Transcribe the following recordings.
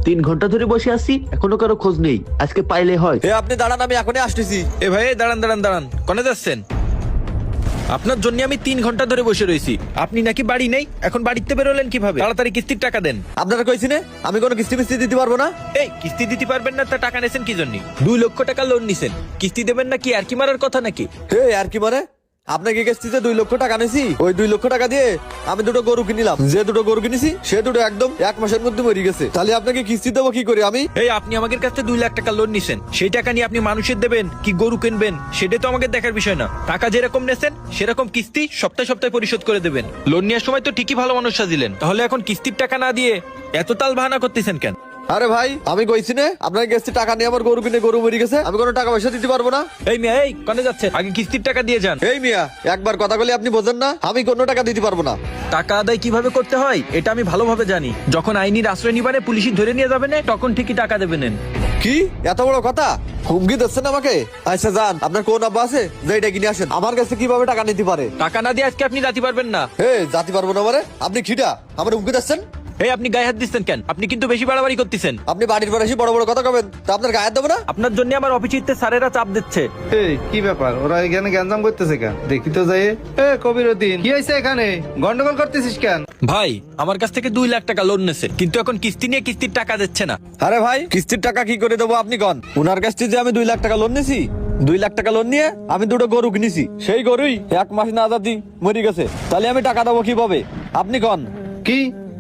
3 ঘন্টা ধরে বসে আছি, এখনো কারো খোঁজ নেই। আজকে পাইলে হয়। আপনি দাঁড়ান, আমি এখনই আসতেছি। এ ভাই দাঁড়ান দাঁড়ান দাঁড়ান, কোনে যাচ্ছেন? আপনার জন্য আমি 3 ঘন্টা ধরে বসে রয়েছি, আপনি নাকি বাড়ি নেই। এখন বাড়িতে বেরোলেন কিভাবে? তাড়াতাড়ি কিস্তির টাকা দেন। আপনারা কইছি না আমি কোনো কিস্তি মিস্তি দিতে পারবো না। এই কিস্তি দিতে পারবেন না, তা টাকা নেছেন কি জন্য? 2 লক্ষ টাকা লোন নিছেন, কিস্তি দেবেন না কি আর কি মারার কথা নাকি? আর কি মানে আপনাকে কিস্তিতে 2 লক্ষ টাকা নিয়েছি, ওই 2 লক্ষ টাকা দিয়ে আমি 2টো গরু কিনিলাম। যে 2টো গরু কিনেছি সে 2টো একদম 1 মাসের মধ্যে মরে গেছে। তাহলে আপনাকে কিস্তি দেবো কি করে আমি? এই আপনি আমাদের কাছে 2 লাখ টাকা লোন নিছেন, সেই টাকা নিয়ে আপনি মানুষের দেবেন কি গরু কিনবেন সেটা তো আমাদের দেখার বিষয় না। টাকা যেরকম নেছেন সেরকম কিস্তি সপ্তাহে সপ্তাহে পরিশোধ করে দেবেন। লোন নেওয়ার সময় তো ঠিকই ভালো মানুষ সাজিলেন, তাহলে এখন কিস্তির টাকা না দিয়ে এত তাল বাহানা করতেছেন কেন? আরে ভাই আমি কইছি না আপনার কিস্তি টাকা নিয়ে আমার গরু কিনে গরু মরে গেছে, আমি কোনো টাকা পয়সা দিতে পারবো না। এই মিয়া, এই কোনে যাচ্ছেন? আগে কিস্তির টাকা দিয়ে যান। এই মিয়া একবার কথা বলে আপনি বোঝেন না, আমি কোনো টাকা দিতে পারবো না। টাকা আদায় কিভাবে করতে হয় এটা আমি ভালোভাবে জানি। যখন আইনির আশ্রয় নিবানে পুলিশই ধরে নিয়ে যাবেন তখন ঠিকই টাকা দেবেন। কি এত বড় কথা, হুমকি দিচ্ছেন আমাকে? আচ্ছা যান, আপনার কোন আব্বা আছে যে এটা কিনে আসেন, আমার কাছে কিভাবে টাকা নিতে পারে? টাকা না দিয়ে আজকে আপনি জাতি পারবেন না। জাতি পারবো না মানে? আপনি খিটা আমার হুমকি দিচ্ছেন? এই আপনি গায়ে হাত দিচ্ছেন কেন? আপনি কিন্তু বেশি বাড়াবাড়ি করতেছেন। আপনি বাড়ির পর এসে বড় বড় কথা কবেন, তা আপনার গায়ে হাত দেবো না? আপনার জন্য আমার অফিসিতে স্যারেরা চাপ দিচ্ছে। এই কি ব্যাপার, ওরা এখানে গ্যাঞ্জাম করতেছে কেন? দেখি তো যাই। কবিরউদ্দিন কি হয়েছে এখানে, গন্ডগোল করতেছিস কেন? ভাই আমার কাছ থেকে 2 লাখ টাকা লোন নেছে, কিন্তু এখন কিস্তি নিয়ে কিস্তির টাকা দিচ্ছে না। আরে ভাই কিস্তির টাকা কি করে দেবো আপনি কন? উনার কাছ থেকে যে আমি 2 লাখ টাকা লোন নিয়েছি, 2 লাখ টাকা লোন নিয়ে আমি 2টো গরু কিনেছি, সেই গরুই 1 মাস না জাতি মরে গেছে। তাহলে আমি টাকা দেবো কিভাবে আপনি কন? কি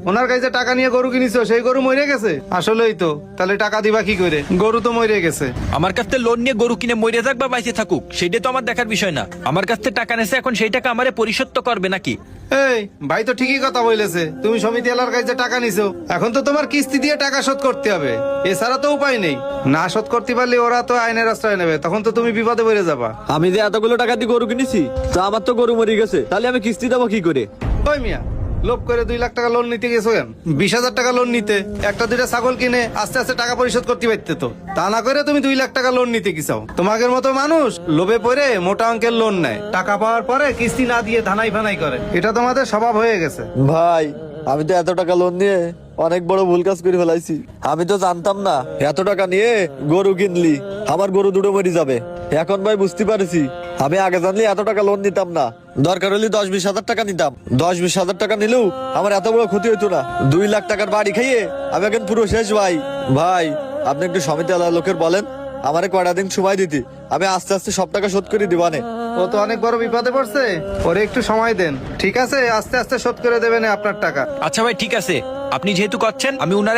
ওনার কাছে টাকা নিয়ে গরু কিনিছো, সেই গরু মরে গেছে? আসলেই তো, তাহলে টাকা দিবা কি করে? গরু তো মরে গেছে। আমার কাছ থেকে লোন নিয়ে গরু কিনে মরে যাক বা বাইসে থাকুক সেটা তো আমার দেখার বিষয় না। আমার কাছ থেকে টাকা নেছে, এখন সেই টাকা আমারে পরিশোধ তো করবে নাকি? এই ভাই তো ঠিকই কথা বলেছে, তুমি সমিতি এলার কাছে টাকা নিছো, এখন তো তোমার কিস্তি দিয়ে টাকা শোধ করতে হবে, এছাড়া তো উপায় নেই। না শোধ করতে পারলে ওরা তো আইনের আশ্রয় নেবে, তখন তো তুমি বিপদে পড়ে যাবা। আমি যে এতগুলো টাকা দিয়ে গরু কিনেছি, তা আমার তো গরু মরে গেছে, তাহলে আমি কিস্তি দেবো কি করে? ওই মিয়া, লোভ করে 2 লাখ টাকা লোন নিতে গেছো কেন? 20,000 টাকা লোন নিতে একটা দুইটা ছাগল কিনে আস্তে আস্তে টাকা পরিশোধ করতে পারতে তো। তা না করে তুমি 2 লাখ টাকা লোন নিতে গেছো। তোমাদের মতো মানুষ লোভে পড়ে মোটা অঙ্কের লোন নেয়, টাকা পাওয়ার পরে কিস্তি না দিয়ে ধানাই ফানাই করে, এটা তোমাদের স্বভাব হয়ে গেছে। ভাই আমি তো এত টাকা লোন নিয়ে অনেক বড় ভুল কাজ করে ফেলাইছি। আমি তো জানতাম না এত টাকা নিয়ে গরু কিনলি আমার গরু 2টো মরে যাবে। এখন ভাই বুঝতে পারছি, আমি আগে জানলে এত টাকা লোন নিতাম না। দরকার হলে 10-20 হাজার টাকা নিতাম। 10-20 হাজার টাকা নিলেও আমার এত বড় ক্ষতি হইতো না। 2 লাখ টাকার বাড়ি খাইয়ে আমি এখন পুরো শেষ। ভাই ভাই আপনি একটু সমিতি আলাদা লোকের বলেন আমারে কয়টা দিন সময় দিতে, আমি আস্তে আস্তে সব টাকা শোধ করে দিবানে। ও তো অনেক বড় বিপদে পড়ছে, ওরে একটু সময় দেন। ঠিক আছে, আস্তে আস্তে শোধ করে দেবেন আপনার টাকা। আচ্ছা ভাই ঠিক আছে, আপনি যেহেতু করছেন আমি উনারে